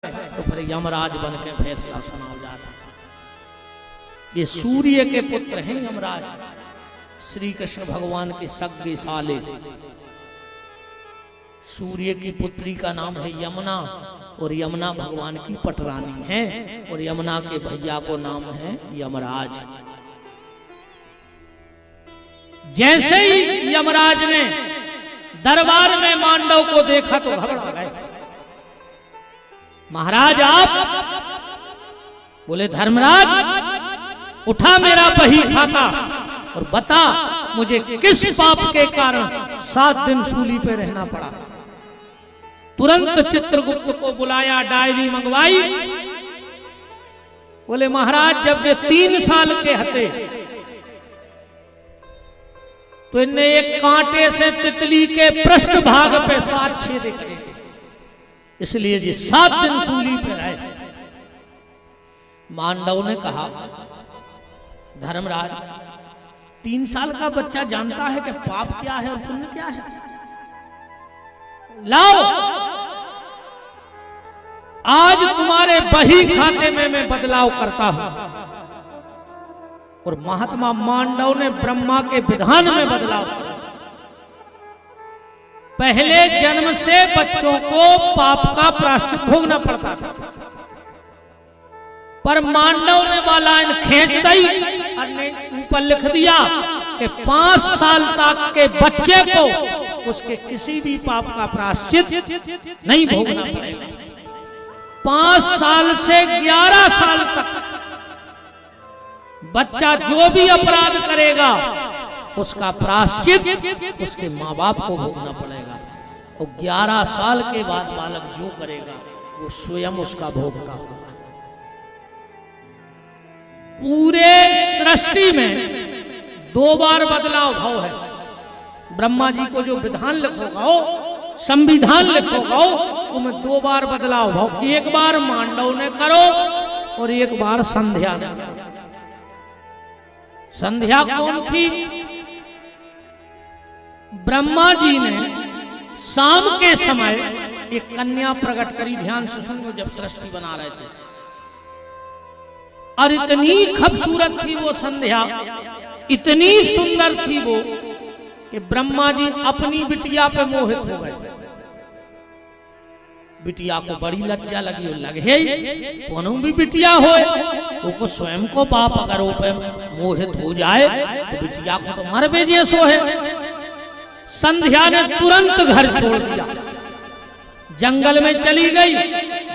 तो फिर यमराज बन के फैसला सुनाओ जाता। ये सूर्य के पुत्र हैं यमराज, श्री कृष्ण भगवान के सगे साले। सूर्य की पुत्री का नाम है यमुना और यमुना भगवान की पटरानी है और यमुना के भैया को नाम है यमराज। जैसे ही यमराज ने दरबार में मांडव को देखा तो घबरा गए। महाराज आप? बोले धर्मराज उठा मेरा बही खाता और बता मुझे किस पाप के कारण 7 दिन सूली पे रहना पड़ा। तुरंत चित्रगुप्त को बुलाया, डायरी मंगवाई। बोले महाराज जब ये 3 साल के हते तो इन्हें एक कांटे से तितली के पृष्ठ भाग पे 7 छेद करे, इसलिए जी 7 दिन सूली पे रहे। मांडव ने कहा धर्मराज 3 साल का बच्चा जानता है कि पाप क्या है और पुण्य क्या है। लाओ आज तुम्हारे बही खाते में मैं बदलाव करता हूं। और महात्मा मांडव ने ब्रह्मा के विधान में बदलाव किया। पहले जन्म से बच्चों को पाप का प्रायश्चित भोगना पड़ता था, पर मांडव ने बालायन खींच दी और ऊपर लिख दिया कि 5 साल तक के बच्चे को उसके किसी भी पाप का प्रायश्चित नहीं भोगना पड़ेगा। 5 साल से 11 साल तक बच्चा जो भी अपराध करेगा उसका प्रायश्चित उसके माँ बाप को भोगना पड़ेगा और 11 साल के बाद बालक जो करेगा वो स्वयं उसका भोगता होगा। पूरे सृष्टि में 2 बार बदलाव भाव है। ब्रह्मा जी को जो विधान लिखोगा हो, संविधान लिखोगा हो, उसमें 2 बार बदलाव भाव। एक बार मांडव ने करो और एक बार संध्या ने करो। संध्या कौन थी? ब्रह्मा जी ने शाम के समय एक कन्या प्रकट करी। ध्यान से सुनो, जब सृष्टि बना रहे थे और इतनी खूबसूरत थी वो संध्या, इतनी सुंदर थी वो कि ब्रह्मा जी अपनी बिटिया पे मोहित हो गए। बिटिया को बड़ी लज्जा लगी और लगे कोनो भी बिटिया हो वो स्वयं को बाप अगर वो पे मोहित हो जाए तो बिटिया को तो मर बेजे सो है। संध्या ने तुरंत घर छोड़ दिया, जंगल में चली गई।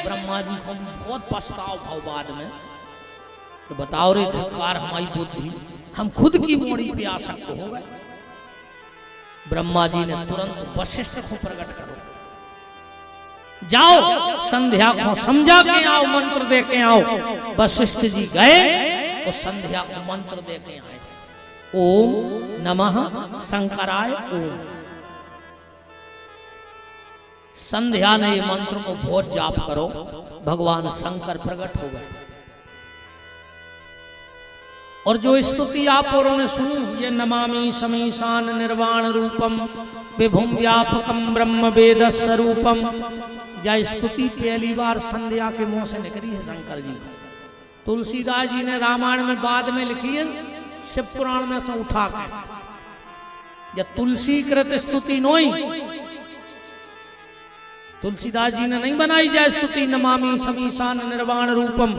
ब्रह्मा जी को बहुत पछतावा भाव बाद में तो बताओ रे धिक्कार हमारी बुद्धि, हम खुद की मोड़ी पे आसक्त हो गए। ब्रह्मा जी ने तुरंत वशिष्ठ को प्रकट करो, जाओ संध्या को समझा के आओ, मंत्र दे के आओ। वशिष्ठ जी गए और संध्या को मंत्र दे के आए। ओम नमः शंकराय ओम। संध्या ने ये मंत्र को बहुत जाप करो, भगवान शंकर प्रकट हो गए। और जो स्तुति आप औरों ने सुनी, ये नमामि समीशान निर्वाण रूपम विभुम व्यापकम ब्रह्म वेद स्वरूपम, यह स्तुति पहली बार संध्या के मुंह से निकली है शंकर जी। तुलसीदास जी ने रामायण में बाद में लिखी है, शिव पुराण में से उठा के, जब तुलसी कृत स्तुति नोई, तुलसीदास जी ने नहीं बनाई जय स्तुति नमामि समीशान निर्वाण रूपम।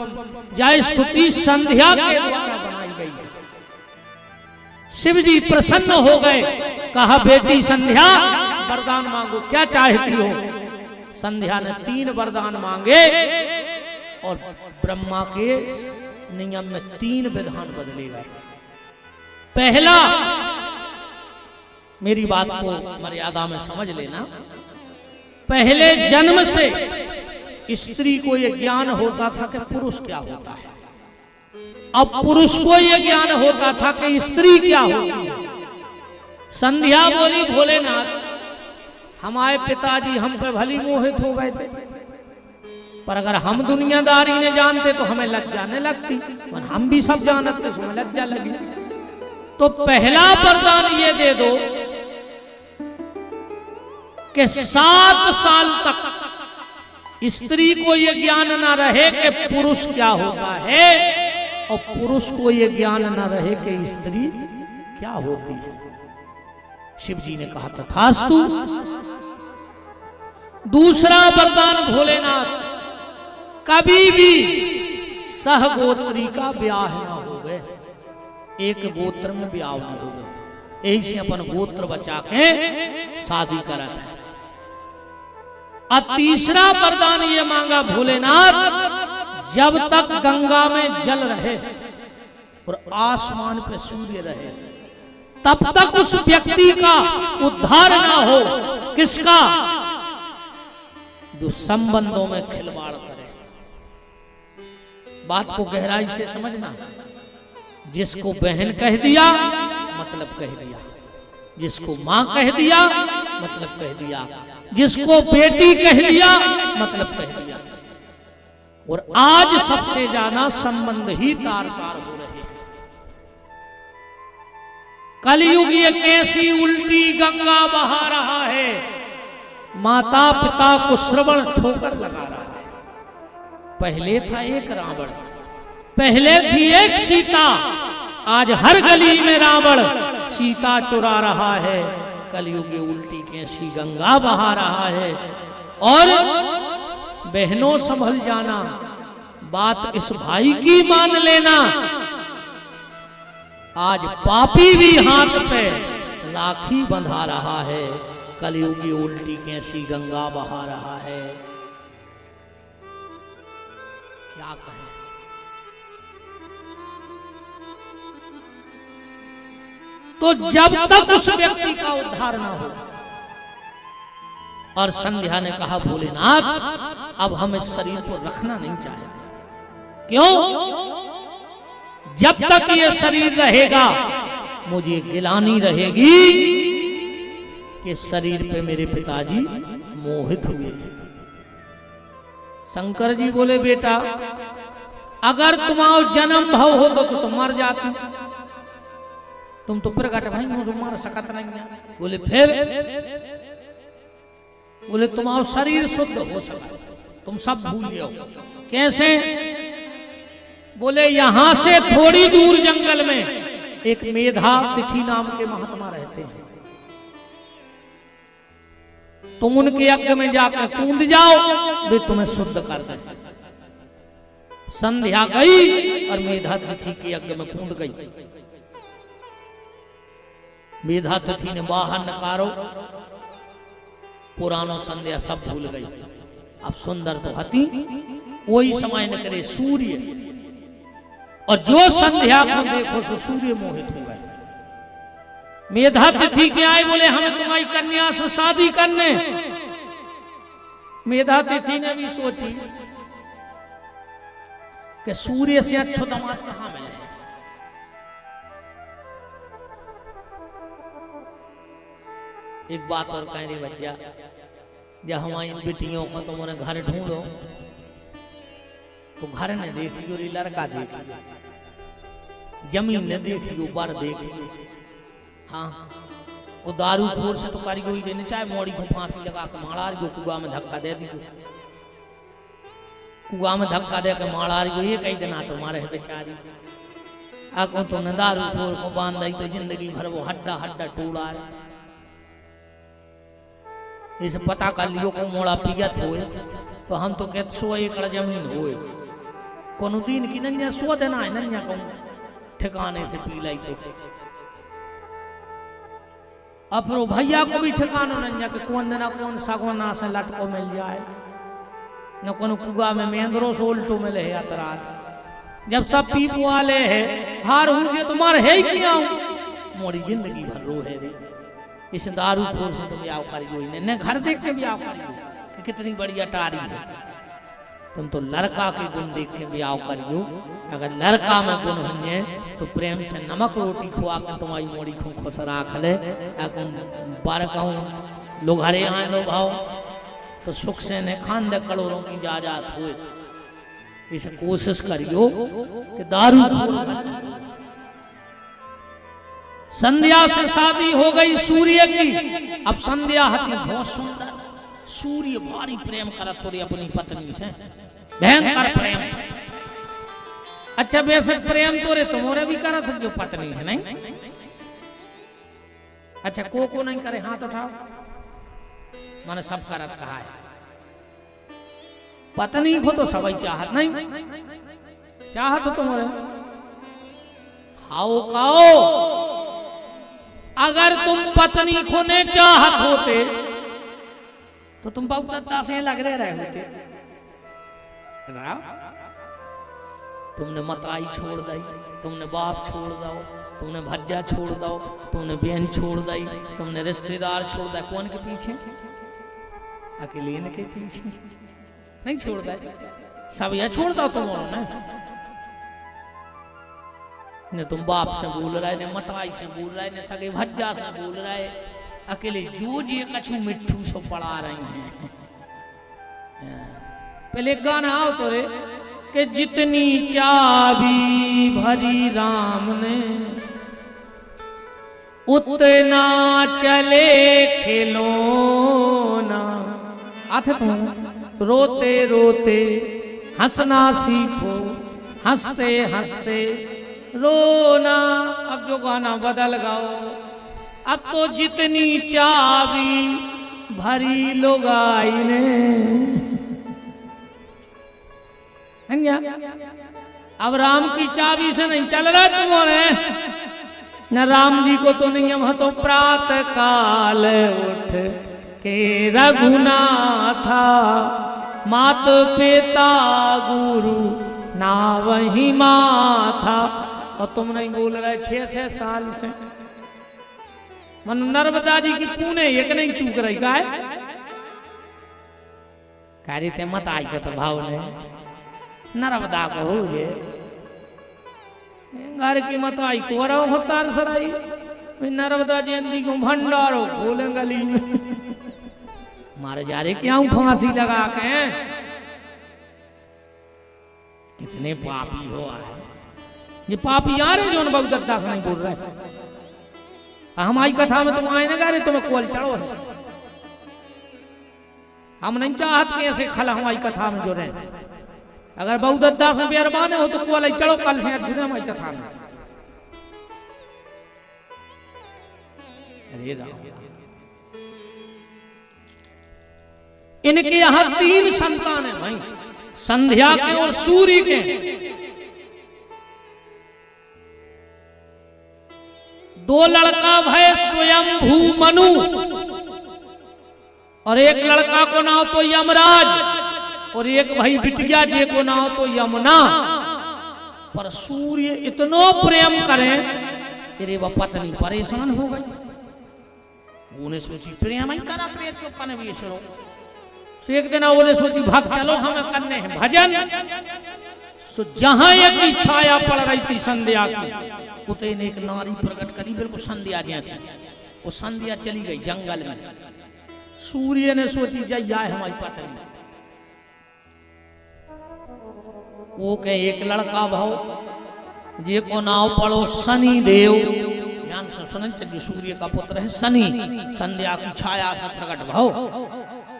जय स्तुति संध्या के द्वारा बनाई गई है। शिव जी प्रसन्न हो गए, कहा बेटी संध्या वरदान मांगो, क्या चाहती हो। संध्या ने 3 वरदान मांगे और ब्रह्मा के नियम में 3 विधान बदले गए। पहला, मेरी बात को मर्यादा में समझ लेना, पहले जन्म से स्त्री को यह ज्ञान होता था कि पुरुष क्या होता है। अब पुरुष को यह ज्ञान होता था कि स्त्री क्या होती है। संध्या बोली भोलेनाथ हमारे पिताजी हम पे भली मोहित हो गए थे, पर अगर हम दुनियादारी ने जानते तो हमें लज्जा नहीं लगती, पर हम भी सब जानते तो हमें लज्जा लगी। तो पहला वरदान ये दे दो कि 7 साल तक स्त्री को ये ज्ञान ना रहे कि पुरुष क्या होता है, और पुरुष को ये ज्ञान ना रहे कि स्त्री क्या होती है। शिव जी ने कहा तथास्तु। दूसरा वरदान भोलेनाथ, कभी भी सहगोत्री का ब्याह ना हो गए, एक गोत्र में ब्याह ना हो गए, यही से अपन गोत्र बचा के शादी करा था। और तीसरा वरदान ये मांगा भोलेनाथ, जब तक गंगा में जल रहे और आसमान पे सूर्य रहे, तब तक उस व्यक्ति का उद्धार ना हो। किसका? जो संबंधों में खिलवाड़ करे। बात को गहराई से समझना। जिसको बहन कह दिया मतलब कह दिया, जिसको मां कह दिया मतलब कह दिया, जिसको बेटी कह दिया मतलब कह दिया। और आज सबसे ज्यादा संबंध ही तार तार हो रहे हैं। कलयुग ये कैसी उल्टी गंगा बहा रहा है, माता पिता को श्रवण ठोकर लगा रहा है। पहले था एक रावण, पहले थी एक सीता, आज हर गली में रावण सीता चुरा रहा है। कलयुग ये उल्टी कैसी गंगा बहा रहा है। और बहनों संभल जाना, बात इस भाई की मान लेना। आज पापी भी हाथ पे राखी बंधा रहा है। कलयुगी उल्टी कैसी गंगा बहा रहा है। क्या कहें? तो जब तक उस व्यक्ति का उद्धार ना हो। और संध्या ने कहा भोलेनाथ अब हम इस शरीर को रखना नहीं चाहते। क्यों? जब तक ये शरीर रहेगा मुझे गिलानी रहेगी कि शरीर पे मेरे पिताजी मोहित हुए। शंकर जी बोले बेटा अगर तुम्हारा जन्म भाव हो तो तुम मर जाती, तुम तो प्रकट भाई हो, तुम्हारा सकत नहीं है। बोले फिर? बोले तुम्हारा शरीर शुद्ध हो सकता, तुम सब भूल जाओ। कैसे? बोले यहां से थोड़ी दूर जंगल में एक मेधा तिथि नाम के महात्मा रहते हैं, तुम उनके यज्ञ में जाकर कूद जाओ, वे तुम्हें शुद्ध कर दें। संध्या गई और मेधा तिथि के यज्ञ में कूद गई। मेधा तिथि ने बाहर नकारो, पुरानो संध्या सब भूल गई। अब सुंदर तो हती, वही समय न करे सूर्य, और जो संध्या को देखो सो सूर्य मोहित हो गए। मेधा तिथि के आए, बोले हमें तुम्हारी कन्या से शादी करने। मेधा तिथि ने भी सोची कि सूर्य से अच्छो दामाद कहां मिले। एक बात और कह रही बच्चा, जब हमारी बेटियों को तुमने घर ढूंढो तो घर ने देखियो, लड़का देखियो, जमीन ने देखियो, बर देखियो। हाँ वो दारू खोर से तो कारीगो ही देने, चाहे मोड़ी को फांसी लगा के मारा रही, कुआ में धक्का दे दी, कुआ में धक्का दे के मारा रही, ये कई दिन तुम्हारे है बेचारी। आको तुमने दारू खोर को बांध दी तो जिंदगी भर वो हड्डा हड्डा टूड़ा है। इसे पता कर लियो को मोड़ा पियत होए तो हम तो कहते 100 एकड़ जमीन होए, कोनो दिन की नन्या 100 देना है, नन्या को ठिकाने से पी लाई तो। अब फिर भैया को भी ठिकानो नन्या के कौन देना, कौन सागवाना से लटको मिल जाए, न कोनो कुआ में मेहंदरो से उल्टो मिले है अतरात। जब सब पीप वाले है हार हुए तुम्हारे है ही क्या, मोड़ी जिंदगी भर रो है। इस दारू खोर से तो ब्याह करियो ही नहीं, घर देख के ब्याह करियो कि कितनी बड़ी अटारी है। तुम तो लड़का के गुण देख के ब्याह करियो। अगर लड़का में गुण है तो प्रेम से नमक रोटी खुआ के तुम्हारी मोड़ी को खुश राख ले। बार कहूँ लोग हरे आए लो भाव तो सुख से ने खान दे करोड़ों की जायदाद हुए। इसे कोशिश करियो कि दारू संध्या से शादी हो गई सूर्य की। अब संध्या हती बहुत सुंदर, सूर्य भारी प्रेम करत तोरी अपनी पत्नी से, भयंकर प्रेम। अच्छा बेशक प्रेम तोरे तुम्हारे भी करत जो पत्नी से नहीं। अच्छा को नहीं करे हाथ उठाओ, मैंने सब करत कहा है। पत्नी को तो सभी चाहत नहीं, चाहत तुम्हारे हाओ काओ। अगर तुम पत्नी को ने चाहत होते तो तुम बहुत दासे लग रहे होते। तुमने मताई छोड़ दी, तुमने बाप छोड़ दो, तुमने भज्जा छोड़ दो, तुमने बहन छोड़ दी, तुमने रिश्तेदार छोड़ दिया। कौन के पीछे? अकेले के पीछे नहीं छोड़ दे, सब यह छोड़ दो तुम ने तुम बाप से बोल रहे, ने मताई से बोल रहे, ने सगे भज्जा से बोल रहे, अकेले जो जी कछु मिट्ठू सो पड़ा रही हैं। पहले गाना आओ तो रे कि जितनी चाबी भरी राम ने उतना चले खिलौना। आथे तुम रोते रोते हंसना सीखो, हंसते हंसते रोना। अब जो गाना बदल गाओ, अब तो जितनी चाबी भरी लुगाई ने। अब राम की चाबी से नहीं चल रहा तुम्हारे, न राम जी को तो नियम है तो प्रातः काल उठ के रघुनाथा, मात पिता गुरु ना वही माथा। और तुम नहीं बोल रहे 6-6 साल से। मन नर्मदा जी की पुणे एक नहीं चूक रही का है कार्य ते मत आई का तो भाव ने नर्मदा को हो गए घर की मत आई को रहो होतार सराई नर्मदा जयंती को भंडारो खोले गली में मारे जा रहे क्या फांसी लगा के। कितने पापी हो आए ये पापी आ रहे जो बहुत गद्दा से नहीं बोल रहे। हमारी कथा में तुम आए ना गा रहे तुम्हें कोल चढ़ो है। हम नहीं चाहत कि ऐसे खला हमारी कथा में जो रहे। अगर बहुत गद्दा से बेरबाने हो तो कोल चढ़ो कल से जुड़े हमारी कथा में। अरे राम इनके यहाँ 3 संतान है भाई, संध्या के और सूर्य के। 2 लड़का भय स्वयंभू मनु और 1 लड़का को नाम तो यमराज और 1 भाई बिटिया जी को नाम तो यमुना। पर सूर्य इतनो प्रेम करें तेरे वह पत्नी परेशान हो गई। उन्हें सोची प्रेम ही करा प्रेत को कने भी सरो। एक दिन उन्हें सोची भाग चलो हमें करने हैं भजन। सो जहां एक छाया पड़ रही थी संध्या की उतने एक नारी प्रकट करी बिल्कुल संध्या जैसी। वो संध्या चली गई जंगल में। सूर्य ने सोची जाए हमारी पत्नी। वो के 1 लड़का भाव जे को नाव पड़ो शनि देव। ध्यान से सुन चलिए सूर्य का पुत्र है शनि। संध्या की छाया से प्रकट भाव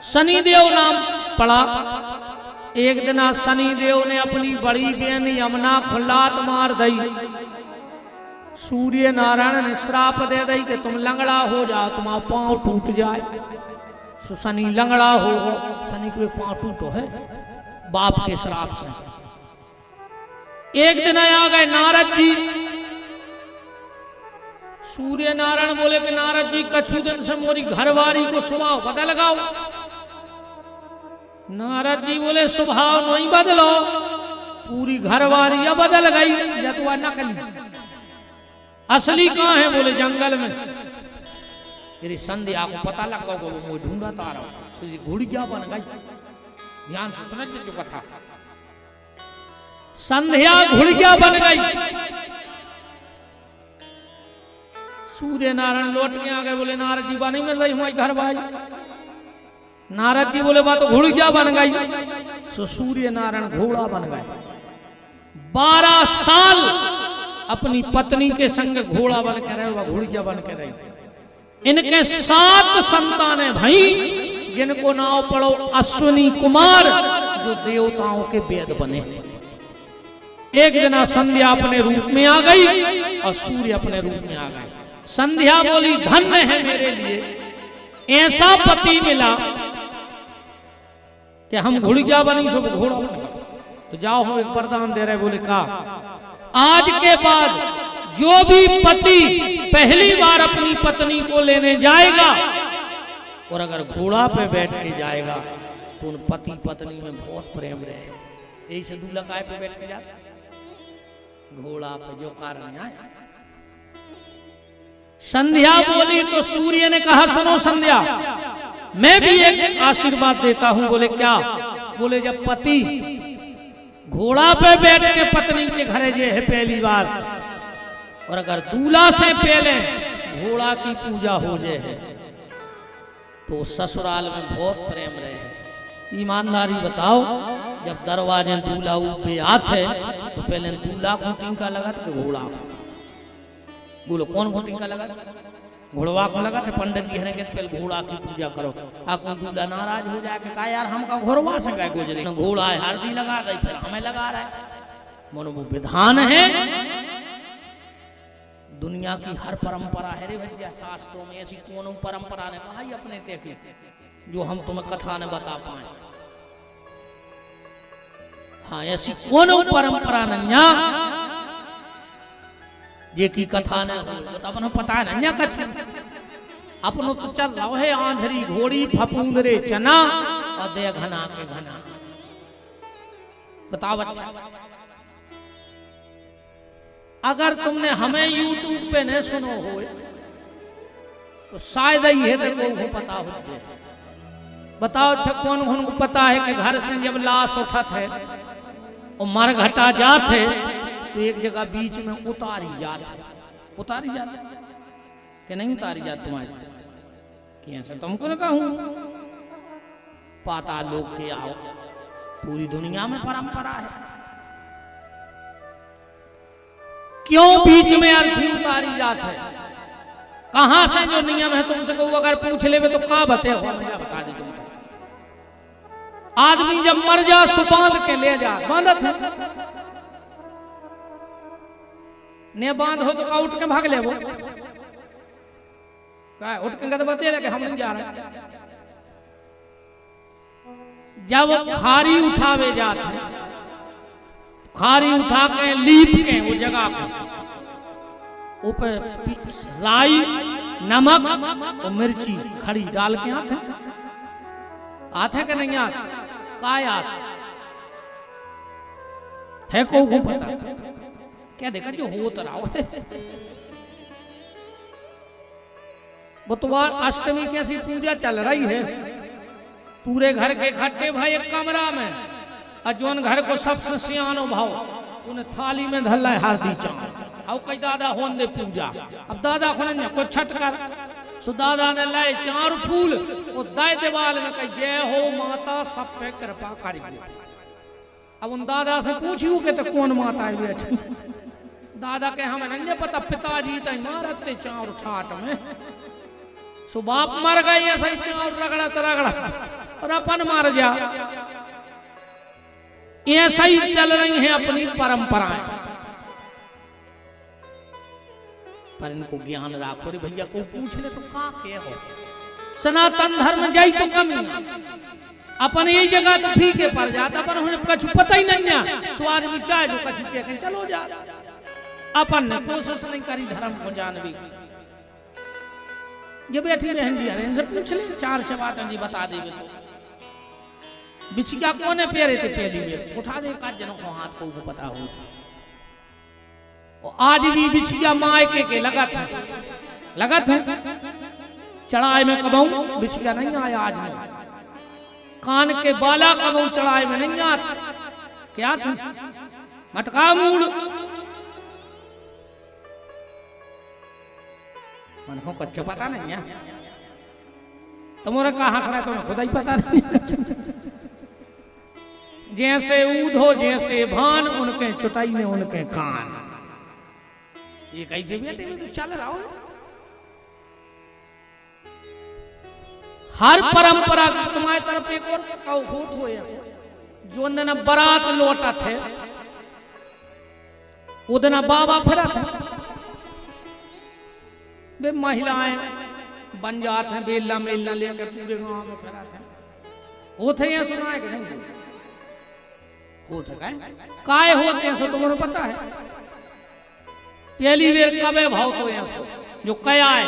शनि देव नाम पड़ा। एक दिन शनि देव ने अपनी बड़ी बहन यमुना को लात मार दी। सूर्य नारायण ने श्राप दे दी कि तुम लंगड़ा हो जाओ, तुम्हारा पांव टूट जाए। सो शनि लंगड़ा हो, शनि को 1 पांव टूटो है बाप के श्राप से। एक दिन आ गए नारद जी। सूर्य नारायण बोले कि नारद जी कछु दिन से मोरी घरवारी को स्वभाव बदल गाओ। नारद जी बोले स्वभाव नहीं बदलो, पूरी घरवारी अब बदल गई। या तो नकली असली कहाँ है? बोले जंगल में। तेरी संध्या को पता लगा वो मुझे ढूंढता आ रहा। घोड़ी क्या बन गई? ध्यान से सुन जो कथा। संध्या घुड़िया बन गई। सूर्य नारायण लौट के आ गए। बोले नारद जी नहीं मिल रही हमारी घर भाई। नारद जी बोले बात तो घुड़िया बन गई। सो सूर्य नारायण घोड़ा बन गए। 12 साल अपनी पत्नी के संग घोड़ा बन के रहे, वह घुड़िया बन के रही। इनके 7 संतान है भाई। जिनको नाम पढ़ो अश्विनी कुमार, जो देवताओं के वेद बने। एक जना संध्या अपने रूप में आ गई और सूर्य अपने रूप में आ गए। संध्या बोली धन्य है मेरे लिए ऐसा पति मिला कि हम घुड़िया बनी सो घोड़ा बना। तो जाओ हम एक वरदान दे रहे। बोले कहा आज के बाद जो भी पति पहली बार अपनी पत्नी को लेने जाएगा और अगर घोड़ा पे बैठ के जाएगा तो उन पति पत्नी में बहुत प्रेम रहे। ऐसे दूल्हा काय पे बैठ के जाता घोड़ा पे, जो कारण है। संध्या बोली तो सूर्य ने कहा सुनो संध्या, मैं भी एक आशीर्वाद देता हूं। बोले क्या? बोले जब पति घोड़ा पे बैठ के पत्नी के घरे जे है पहली बार और अगर दूल्हा से पहले घोड़ा की पूजा हो जाए है तो ससुराल में बहुत प्रेम रहे। ईमानदारी बताओ, जब दरवाजे दूल्हा पे आते तो पहले दूल्हा को टीका लगा तो घोड़ा। बोलो कौन को टीका लगा? घोड़वा को लगा। पंडित जी हरे पहले घोड़ा की पूजा करो। आपको दूल्हा नाराज हो जाए कहा यार हमका घोड़वा से गाय गुजरे, घोड़ा है हल्दी लगा रही फिर हमें लगा रहा है। मानो वो विधान है। दुनिया की हर परंपरा है रे भैया, शास्त्रों में ऐसी कौन परंपरा ने कहा अपने ते की जो हम तुम्हें कथा ने बता पाए। हाँ ऐसी कौन परंपरा नन्या जे की कथा ने तो अपन पता है नन्या कछ अपनो तो चल रहा है आंधरी घोड़ी फपूंदरे चना और दे घना के घना। बताओ अच्छा, अगर तुमने हमें YouTube पे नहीं सुनो हो तो शायद ही है को पता हो जाए। बताओ अच्छा कौन कौन को पता है कि घर से जब लाश उठत है और मर घटा जात है तो एक जगह बीच में उतारी जात है। उतारी जात कि नहीं उतारी जात तुम्हारी? कैसे तुमको न कहूं पाताल लोक के आओ, पूरी दुनिया में परंपरा है। क्यों बीच में अर्थी उतारी जात है? कहां से जो नियम है तुमसे को अगर पूछ ले तो का बते हो बता दी तुम। आदमी जब मर जा सुबांध के ले जा बांधत है ने बांध हो तो का उठ के भाग ले वो का उठ के बते लगे हम नहीं जा रहे। जब खारी उठावे जाते हैं खारी उठा के लीप के वो जगह को ऊपर राई नमक और मिर्ची खड़ी डाल के आते कि नहीं आते? काय आते है को पता क्या देखा जो हो तो रहा है। बुधवार अष्टमी की ऐसी पूजा चल रही है, पूरे घर के इकट्ठे भाई एक कमरा में अजवन घर को सबसे सियानो भाव उन्हें थाली में धल है हल्दी चावल और कई दादा होन दे पूजा। अब दादा को नहीं को छटकर सो दादा ने लाए 4 फूल और दाई दीवाल में कही जय हो माता सब पे कृपा करी। अब उन दादा से पूछियो के तो कौन माता है बैठी? दादा के हमें नहीं पता, पिताजी तो मारते 4 ठाट में सो बाप मर गए ऐसा ही 4 रगड़ा रगड़ा और अपन मार जा। ऐसा ही चल रही हैं अपनी परंपराएं। पर इनको ज्ञान राखो रे भैया, को पूछ ले तो का के हो। सनातन धर्म जाई तो कमी अपन यही जगह तो फीके पड़ जाता, अपन उन्हें कुछ पता ही नहीं है। स्वाद भी चाहे जो कुछ के चलो जा, अपन ने कोशिश नहीं करी धर्म को जानवी। ये बैठी बहन जी इनसे पूछ ले 4 से बात जी बता देवे तो बिछिया कोने पेरे थे पहली बेर उठा दे का जनों को हाथ को पता हो। और आज भी बिछिया मायके के लगा था चढ़ाई में कबहू बिछिया नहीं आया। आज में कान के बाला कबहू चढ़ाई में नहीं आता। क्या था मटका मूड मन को कच्चा पता नहीं है। तुम्हारा कहा हंस रहा है तुम्हें खुदा ही पता नहीं। जैसे ऊधो जैसे भान उनके चुटाई में उनके कान। ये कैसे भी तो चल रहा हो। हर परंपरा की तुम्हारी तरफ एक और होत हो जो दिन बारात लौटा थे वो दिन बाबा फिरा थे वे महिलाएं बन जाते हैं बेला मेला लेकर पूरे गांव में फिरा थे वो थे यहाँ सुना है कि नहीं होते काय होते हैं सो तुम्हें पता है पहली बेर कबे भाव तो यहाँ सो जो कया है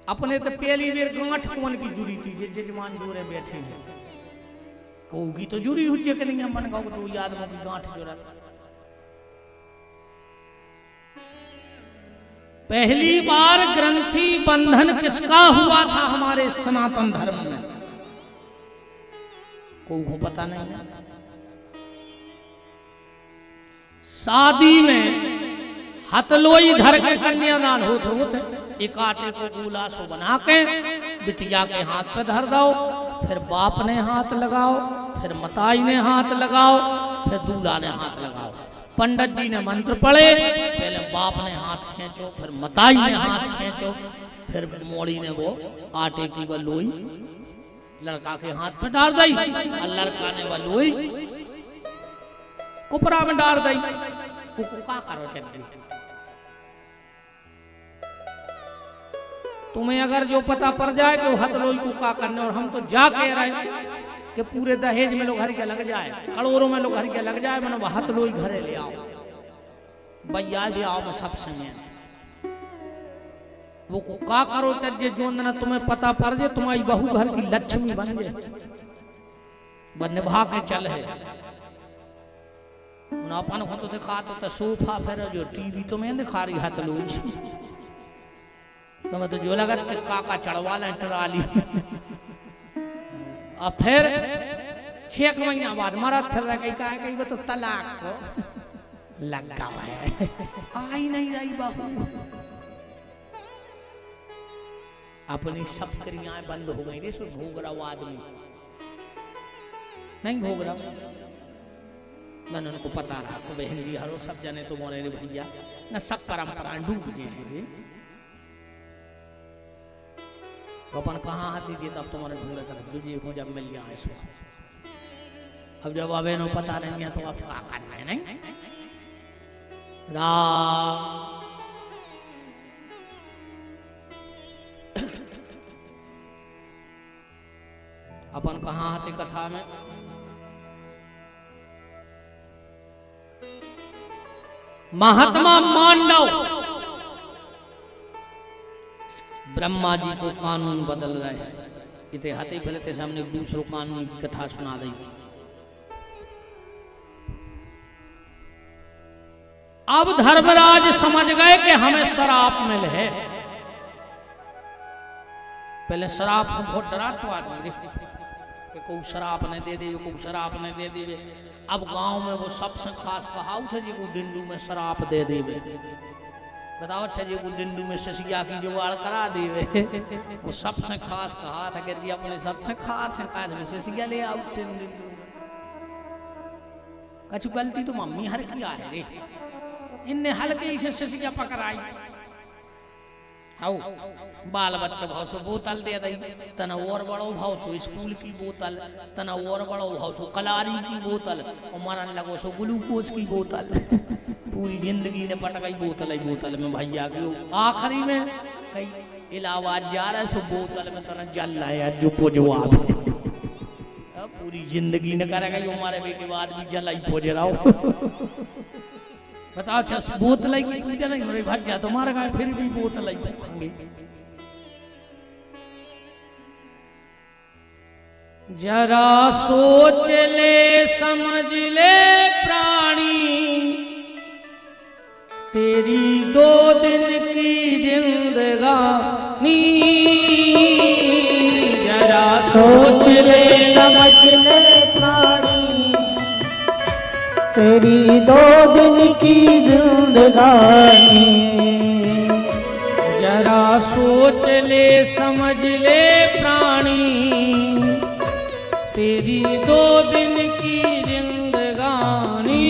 अपने तो पहली बेर गांठ कौन की जुड़ी थी जजमान जोरे बैठे हैं कहोगी तो जुड़ी हुई कि नहीं मन गाँव तो याद में गांठ जोड़ा पहली बार ग्रंथि बंधन किसका हुआ था हमारे सनातन धर्म में को पता नहीं है शादी में हथलोई धर के कन्यादान होते एक आटे को गोला सो बना के बिटिया के हाथ पे धर दो फिर बाप ने हाथ लगाओ फिर मताई ने हाथ लगाओ फिर दूल्हा ने हाथ लगाओ पंडित जी ने मंत्र पढ़े पहले बाप ने हाथ खींचो फिर मताई ने हाथ खींचो फिर मोड़ी ने वो आटे की वो लोई लड़का के हाथ में डाल दी और लड़का ने वो लोई कुपरा में डाल दी का करो चंद्री तुम्हें अगर जो पता पड़ जाए कि वो हथलोई को का करने और हम तो जा कह रहे कि पूरे दहेज में लोग घर के लग जाए करोड़ों में लोग घर के लग जाए मैंने हथलोई घरे ले आओ भैया भी आओ मैं सबसे में वो को का करो चज्जे जो ना तुम्हें पता पड़ जाए तुम्हारी बहू घर की लक्ष्मी बन जाए बन निभा के चल है अपन को तो दिखा तो सोफा फिर जो टीवी तो मैं दिखा रही हथलोई तो मैं तो जो लगा कि काका चढ़वा लें ट्राली और फिर 6 महीना बाद मारा फिर रह गई कहा वो तो तलाक को लगा हुआ है आई नहीं रही बहू अपनी सब क्रियाएं बंद हो गई रे सो भोग रहा आदमी नहीं भोग रहा मैंने उनको पता रहा तो बहन जी हरो सब जाने तो मोरे भैया न सब परंपरा डूब जाए तो अपन कहाँ आती थी तब तुम्हारे ढूंढे कर जो जी को जब मिल जाए सो अब जब अबे नो पता नहीं है तो अब क्या करना है नहीं राम अपन कहाँ आते कथा में महात्मा मांडव ब्रह्मा जी को कानून बदल रहे हैं इतने हाथे फैलते सामने दूसरों कानून की कथा सुना रही थी अब धर्मराज समझ गए कि हमें शराप मिल है पहले शराप को बहुत डरा तो आदमी कि कोई शराप ने दे दे कोई शराप ने दे दे अब गांव में वो सबसे खास कहावत है जी को डिंडू में शराप दे दे बताओ अच्छा जी को डिंडू में शशिया की जुगाड़ करा दे वो सबसे खास कहा था कि अपने सबसे खास है काज में शशिया ले आओ से कछु गलती तो मम्मी हर किया है रे इनने हल्के से शशिया पकड़ाई आओ बाल बच्चे भाव सो बोतल दे दई तना और बड़ो भाव सो स्कूल की बोतल तना और बड़ो भाव सो कलारी की बोतल और मरन लगो सो ग्लूकोज की बोतल पूरी जिंदगी ने पट गई बोतल में भैया की आखिरी में कई इलाहाबाद जा रहा है सो बोतल में तो जल रहा है जो पोजवाब पूरी जिंदगी ने करेगा हमारे के बाद भी जलाई पोज रहा हो बताओ अच्छा बोतल की पूजा नहीं हो रही भज्जा तुम्हारा गाय फिर भी बोतल भूखेंगे जरा सोच ले समझ ले प्राणी तेरी 2 दिन की जिंदगानी जरा सोच ले समझ ले प्राणी तेरी 2 दिन की जिंदगानी जरा सोच ले समझ ले प्राणी तेरी 2 दिन की जिंदगानी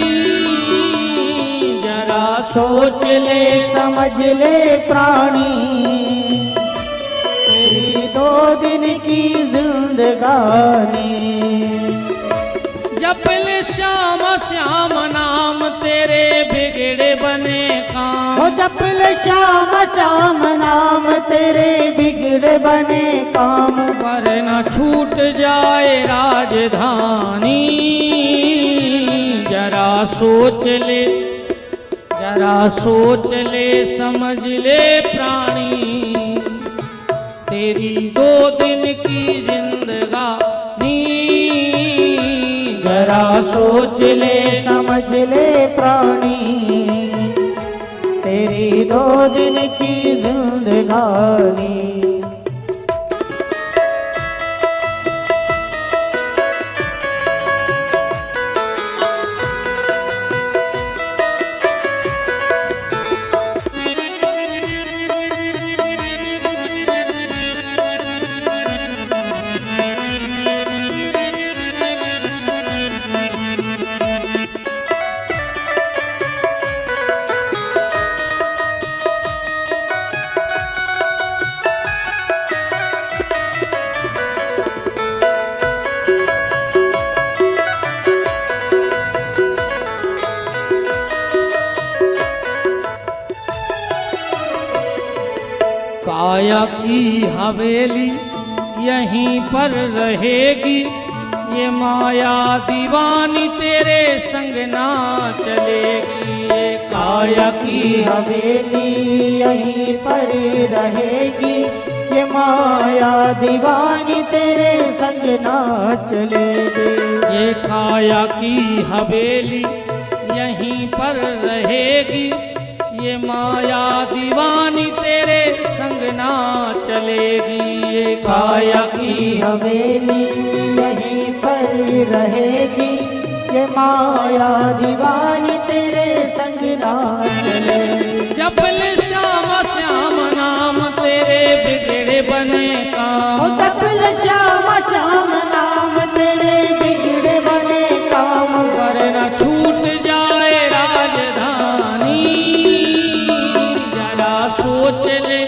जरा सोच ले समझ ले प्राणी, तेरी 2 दिन की जिंदगानी। जप ले श्याम श्याम नाम तेरे बिगड़े बने काम। हो जप ले श्याम श्याम नाम तेरे बिगड़े बने काम। वरना छूट जाए राजधानी, जरा सोच ले, जरा सोच ले समझ ले प्राणी, तेरी 2 दिन की जिंदगानी। जरा सोच ले समझ ले प्राणी, तेरी 2 दिन की जिंदगानी। काया की हवेली यहीं पर रहेगी, ये माया दीवानी तेरे संग ना चलेगी। ये काया की हवेली यहीं पर रहेगी, ये माया दीवानी तेरे संग ना चलेगी। ये काया की हवेली यहीं पर रहेगी, ये माया दीवानी तेरे संग ना चलेगी। ये काया की हवेली यहीं पर रहेगी, ये माया दीवानी तेरे संग ना चलेगी। जप ले श्याम श्याम नाम तेरे बिगड़े बने काम। जप ले श्याम श्याम नाम तेरे बिगड़े बने काम। वरना छूट जाए राजधानी, जरा सोच ले,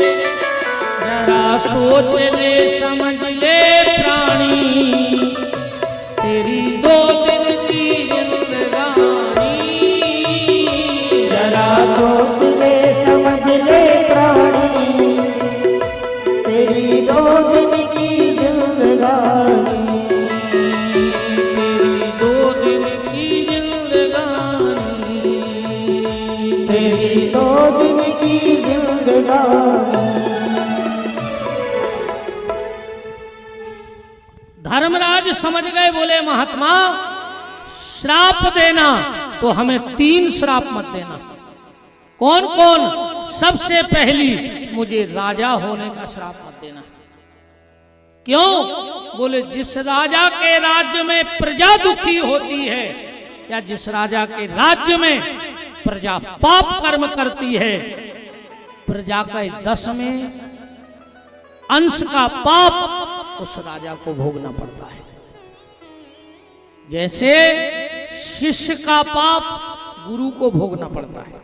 जरा सोच ले समझ ले प्राणी, तेरी 2 दिन की जिंदगानी। जरा सोच ले समझ ले प्राणी, तेरी 2 दिन की जिंदगानी। तेरी 2 दिन की जिंदगानी, तेरी 2 दिन की जिंदगानी। धर्मराज समझ गए, बोले महात्मा श्राप देना तो हमें 3 श्राप मत देना। कौन कौन? सबसे पहली मुझे राजा होने का श्राप मत देना। क्यों? बोले जिस राजा के राज्य में प्रजा दुखी होती है, या जिस राजा के राज्य में प्रजा पाप कर्म करती है, प्रजा का 10वें अंश का पाप उस राजा को भोगना पड़ता है। जैसे शिष्य का पाप गुरु को भोगना पड़ता है,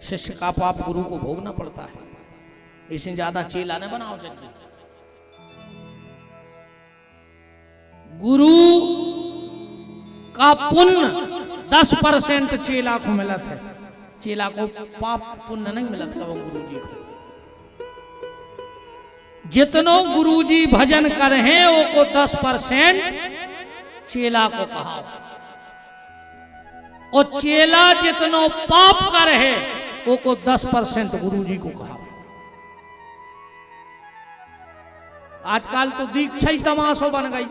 शिष्य का पाप गुरु को भोगना पड़ता है। इससे ज्यादा चेला न बनाओ जल्दी। गुरु का पुण्य 10% चेला को मिलत है। चेला को पाप पुण्य नहीं मिलत कब गुरु जी को। जितनो गुरुजी भजन कर हैं वो को 10% चेला को कहा, और चेला जितनो पाप कर है वो को 10% गुरुजी को कहा। आजकल तो दीक्षा ही तमाशो बन गई।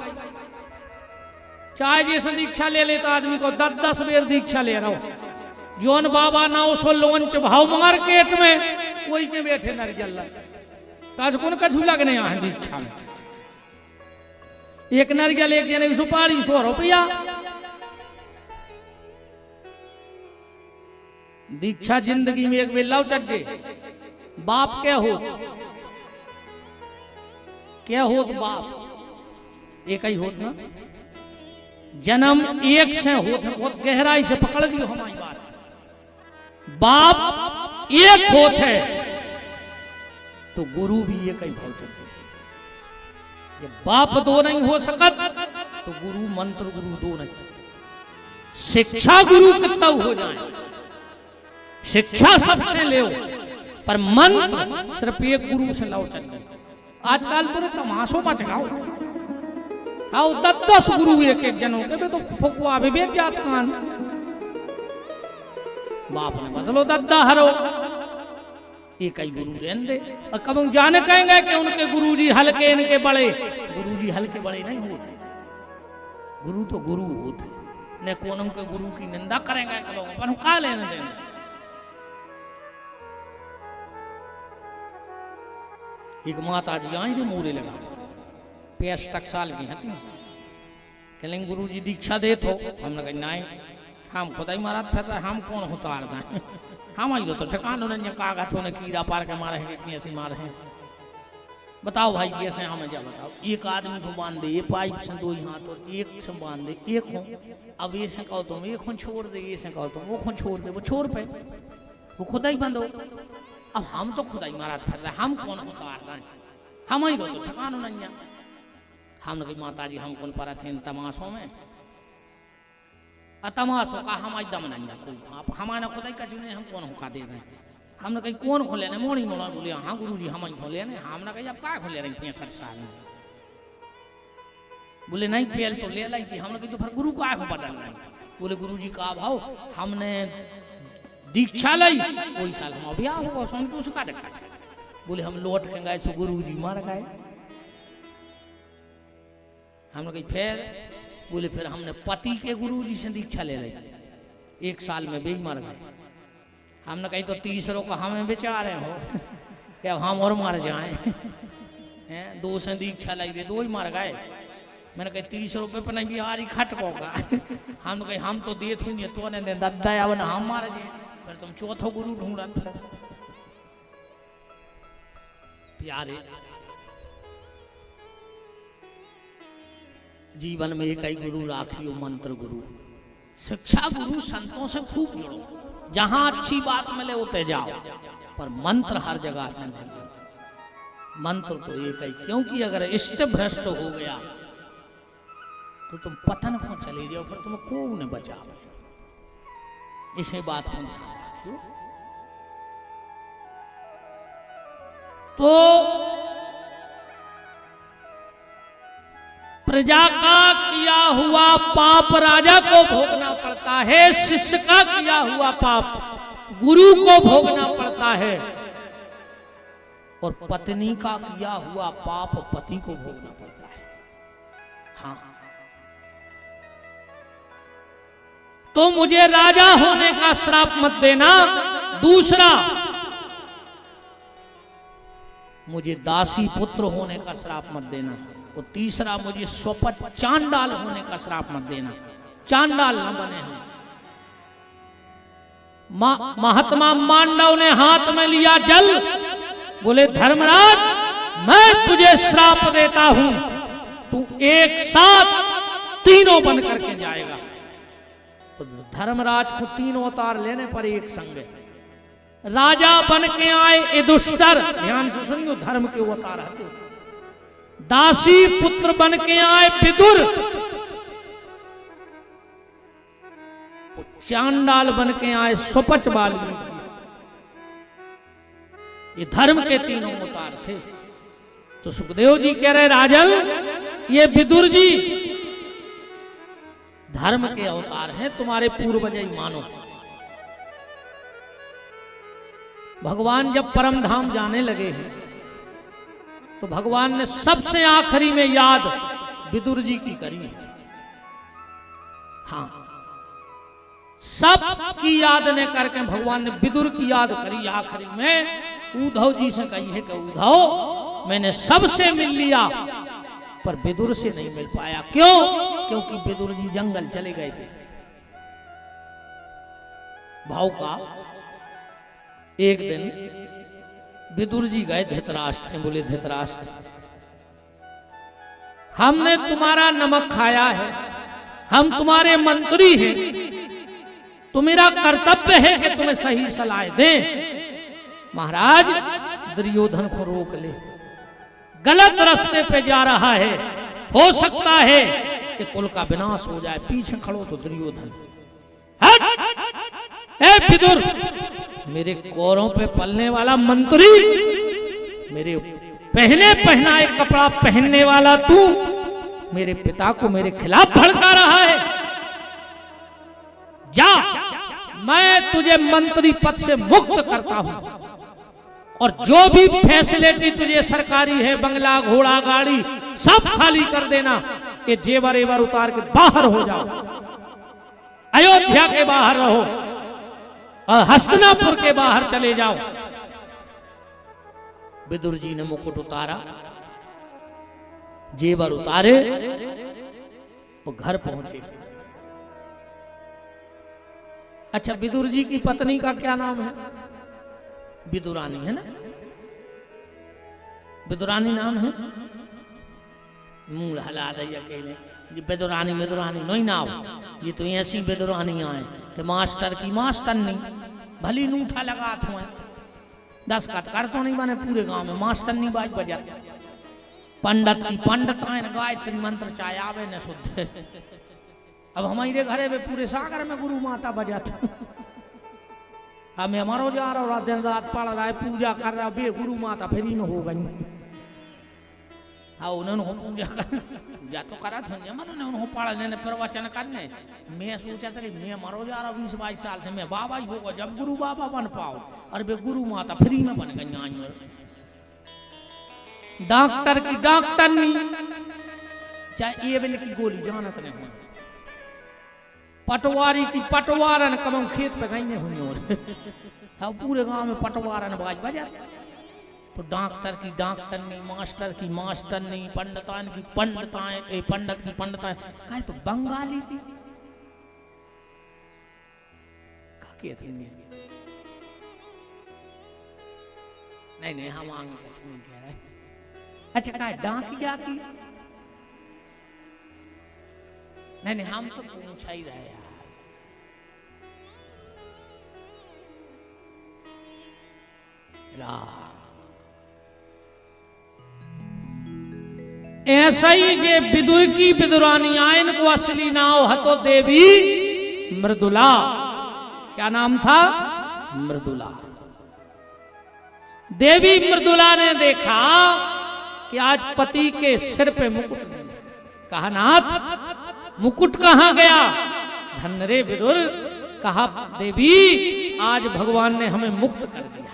चाहे जैसे दीक्षा ले लेता आदमी को 10-10 बेर दीक्षा ले रहा हो। जोन बाबा 900 लोंच भाव मार्केट में वही के बैठे नरियल कौन कछु लगने यहाँ दीक्षा में। एक नरियल एक जने की सुपारी 100 रुपया। दीक्षा जिंदगी में एक बेर लाओ चढ़े। बाप क्या हो, क्या हो तो बाप एक ही होत ना। जन्म एक से होत, बहुत गहराई से पकड़ लियो हमारी बात। बाप एक होत है तो गुरु भी एक ही भाव चलते। जब बाप दो नहीं हो सकत तो गुरु मंत्र गुरु दो नहीं। शिक्षा गुरु कितना हो जाए, शिक्षा सबसे ले पर मंत्र सिर्फ एक गुरु से लो चल। आजकल तो तमाशों मच गाओ आओ 10 गुरु एक एक जनों के तो फुकवा विवेक जात कान बाप ने बदलो दद्दा हरो एक ही गुरु रहने दे। और कब हम जाने कहेंगे कि उनके गुरुजी हल्के इनके बड़े, गुरुजी हल्के बड़े नहीं होते। गुरु तो गुरु होते न कौन उनके गुरु की निंदा करेंगे कब पर का लेने देंगे। एक माता जी आई थे मूरे लगा 65 साल की हती कहेंगे गुरु जी दीक्षा दे तो हमने कहा नहीं हम खुदा ही महाराज फिर हम कौन होता है हम आई तो ठिकान उन्होंने कागज होने कीड़ा पार के मारे हैं कितनी ऐसी मारे हैं। बताओ भाई कैसे हमें जा बताओ। एक आदमी को बांध दे ये पाइप से दो हाथ और एक से बांध दे एक हो। अब ये से कहो तुम एक खून छोड़ दे, ये से कहो तुम वो खून छोड़ दे, वो छोड़ पे वो खुदा ही बंद हो। अब हम तो खुदा ही महाराज फिर रहे हम कौन उतार रहे हम ही तो ठिकान उन्होंने हमने कही माता जी हम कौन पर थे इन तमाशों में तमाशों का हम एकदम नहीं हमारा खुदा ही कचू ने हम कौन हुक्का दे रहे हैं। हमने कहीं कौन खोले ने मोड़ी मोड़ा बोले हाँ गुरु जी हम ही खोले ने। हमने कही अब क्या खोले रही 65 साल में बोले नहीं पेल तो ले लाई थी। हमने कही तो फिर गुरु को आँख बदल रही। बोले गुरु जी का भाव हमने दीक्षा लाई कोई साल हम अभी आओ सुन के उसका देखा। बोले हम लौट के गए सो गुरु जी मर गए। हमने कही फिर बोले फिर हमने पति के गुरु जी से दीक्षा ले रही 1 साल में बेही मर गए। हमने कही तो तीसरों को हमें बेचारे हो क्या हम और मर जाए हैं। 2 से दीक्षा लाई दे 2 ही मर गए। मैंने कही 30 रुपये पर नहीं बिहारी खट होगा। हमने कही हम तो दे थी नहीं तो ने दद्दा अब हम मार जाए फिर तुम चौथो गुरु ढूंढा प्यारे। जीवन में एक ही गुरु राखियो मंत्र गुरु। शिक्षा गुरु संतों से खूब जुड़ो, जहां अच्छी बात मिले उते जाओ पर मंत्र हर जगह से मंत्र तो एक ही। क्योंकि अगर इष्ट भ्रष्ट हो गया तो तुम पतन को चले जाओ फिर तुम्हें को न बचा। इसे बात को तो प्रजा का किया हुआ पाप राजा को भोगना पड़ता है, शिष्य का किया हुआ पाप गुरु को भोगना पड़ता है और पत्नी का किया हुआ पाप पति को भोगना पड़ता है। हाँ तो मुझे राजा होने का श्राप मत देना। दूसरा मुझे दासी पुत्र होने का श्राप मत देना। और तीसरा मुझे स्वपट चांडाल होने का श्राप मत देना। चांडाल न बने हम। महात्मा मांडव ने हाथ में लिया जल, बोले धर्मराज मैं तुझे श्राप देता हूं, तू एक साथ तीनों बन करके जाएगा। तो धर्मराज को 3 अवतार लेने पर एक संग राजा बन के आए युधिष्ठिर। ध्यान से सुनियो धर्म के अवतार है। दासी पुत्र बन के आए विदुर। चांडाल बन के आए स्वपच वाल्मीकि। ये धर्म के 3 अवतार थे। तो सुखदेव जी कह रहे राजन ये विदुर जी धर्म के अवतार हैं, तुम्हारे पूर्वज ही मानो। भगवान जब परम धाम जाने लगे हैं तो भगवान ने सबसे आखिरी में याद विदुर जी की करी है। हाँ सब की याद ने करके भगवान ने विदुर की याद करी। आखिरी में उद्धव जी से कही है कि उद्धव मैंने सबसे मिल लिया पर विदुर से नहीं मिल पाया। क्यों? क्योंकि विदुर जी जंगल चले गए थे। भाव का एक दिन विदुर जी गए धृतराष्ट्र के। बोले धृतराष्ट्र हमने तुम्हारा नमक खाया है, हम तुम्हारे मंत्री हैं, तो मेरा कर्तव्य है कि तुम्हें सही सलाह दें। महाराज दुर्योधन को रोक ले, गलत रास्ते पे जा रहा है, हो सकता है कि कुल का विनाश हो जाए। पीछे खड़ो तो दुर्योधन, हट! ए विदुर, मेरे कौरों पे पलने वाला मंत्री, मेरे पहनाए कपड़ा पहनने वाला तू मेरे पिता को मेरे खिलाफ भड़का रहा है। जा, मैं तुझे मंत्री पद से मुक्त करता हूं और जो भी फैसिलिटी तुझे सरकारी है, बंगला, घोड़ा, गाड़ी, सब खाली कर देना। ये जेवर एवर उतार के बाहर हो जाओ, अयोध्या के बाहर रहो और हस्तिनापुर के बाहर चले जाओ। विदुर जी ने मुकुट उतारा, जेवर उतारे और घर पहुंचे। अच्छा, विदुर जी की पत्नी का क्या नाम है? विदुरानी है ना? विदुरानी नाम है। मुंह हला रही अकेले, ये विदुरानी नहीं नाव। ये तो ऐसी विदुरानी आए कि मास्टर की मास्टर नहीं, भली नूठा लगा तो 10 कटकर तो नहीं बने पूरे गांव में, मास्टर नहीं बाज बजा। पंडित की पंडित आए, गायत्री मंत्र चाहे आवे न शुद्ध। अब हमारे घरे में पूरे सागर में गुरु माता बजाता। हमें हमारो जा रहा दिन रात पढ़ रहा है, पूजा कर रहा बे गुरु माता फिर न हो गई। हाँ, उन्होंने पूजा कर जा तो करा था, उन्होंने पढ़ने प्रवचन करने। मैं सोचा था कि मैं मरो जा रहा 20-22 साल से, मैं बाबा ही होगा जब गुरु बाबा बन पाओ। और वे गुरु माता फ्री में बन गई। डॉक्टर की डॉक्टर नहीं, चाहे ये बेले की गोली जानत नहीं हो, पटवारी की पटवारन कम खेत पे गई नहीं हुई। और पूरे गांव में पटवारन बाज बजा। तो डॉक्टर की डॉक्टर नहीं, मास्टर की मास्टर नहीं, पंडितान की पंडिताएं, पंडित की पंडिताएं, कहे तो बंगाली की नहीं हम आगे कश्मीर कह रहे। अच्छा, कहा डाकिया की नहीं हम तो पूछा ही रहे यार। ऐसा ही जे विदुर की विदुरानी आयन को असली नाव हतो देवी मृदुला। क्या नाम था? मृदुला। देवी मृदुला ने देखा कि आज पति के सिर पे मुकुट नहीं। कहा, नाथ मुकुट कहां गया? धन रे विदुर। कहा, देवी आज भगवान ने हमें मुक्त कर दिया।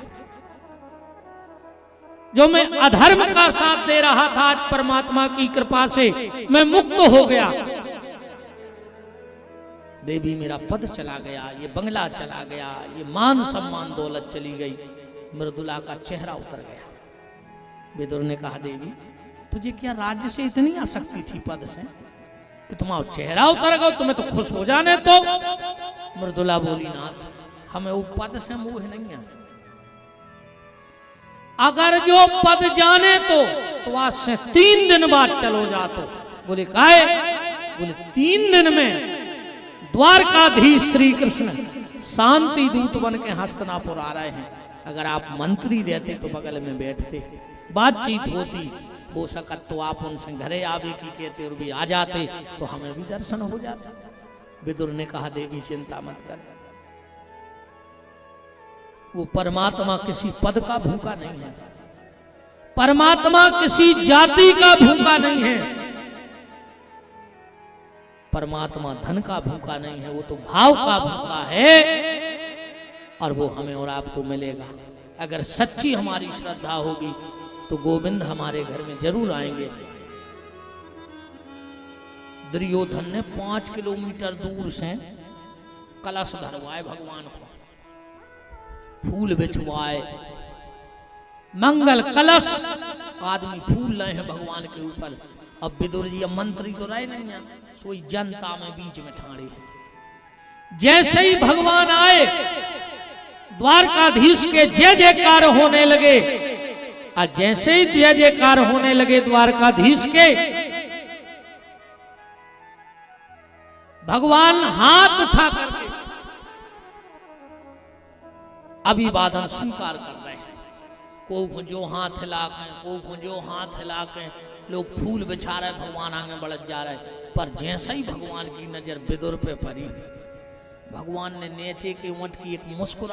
जो मैं अधर्म का साथ दे रहा था, आज परमात्मा की कृपा से मैं मुक्त हो गया। देवी, मेरा पद चला गया, ये बंगला चला गया, ये मान सम्मान दौलत चली गई। मृदुला का चेहरा उतर गया। विदुर ने कहा, देवी तुझे क्या राज्य से इतनी आसक्ति थी, पद से, कि तुम्हारा चेहरा उतर गया? तुम्हें तो खुश हो जाने तो। मृदुला बोली, नाथ हमें वो पद से मोह नहीं है। अगर जो पद जाने तो आज से 3 दिन बाद चलो जा। तो बोले, काहे? बोले, 3 दिन में द्वारकाधीश श्री कृष्ण शांति दूत बन के हस्तिनापुर आ रहे हैं। अगर आप मंत्री रहते तो बगल में बैठते, बातचीत होती, हो सकत तो आप उनसे घरे आवे की कहते और भी आ जाते तो हमें भी दर्शन हो जाता। विदुर ने कहा, देवी चिंता मत कर, वो परमात्मा किसी पद का भूखा नहीं है, परमात्मा किसी जाति का भूखा नहीं है, परमात्मा धन का भूखा नहीं है, वो तो भाव का भूखा है और वो हमें और आपको मिलेगा। अगर सच्ची हमारी श्रद्धा होगी तो गोविंद हमारे घर में जरूर आएंगे। दुर्योधन ने 5 किलोमीटर दूर से कलश धरवाए, भगवान को फूल बिछवाए, मंगल कलश, आदमी फूल रहे हैं भगवान के ऊपर। अब विदुर जी अब मंत्री तो रहे नहीं है, सोई जनता में बीच में ठाड़े हैं। जैसे ही भगवान आए, द्वारकाधीश के जय जयकार होने लगे, और जैसे ही जय जयकार होने लगे द्वारकाधीश के, भगवान हाथ उठा करके अभिवादन स्वीकार कर रहे हैं। को भुंजो हाथ हिला के, को भुंजो हाथ हिला के, लोग फूल बिछा रहे, भगवान आगे बढ़त जा रहे। पर जैसे ही भगवान की नजर विदुर पे पड़ी, भगवान ने नीचे के ऊंट की एक मुस्कुरा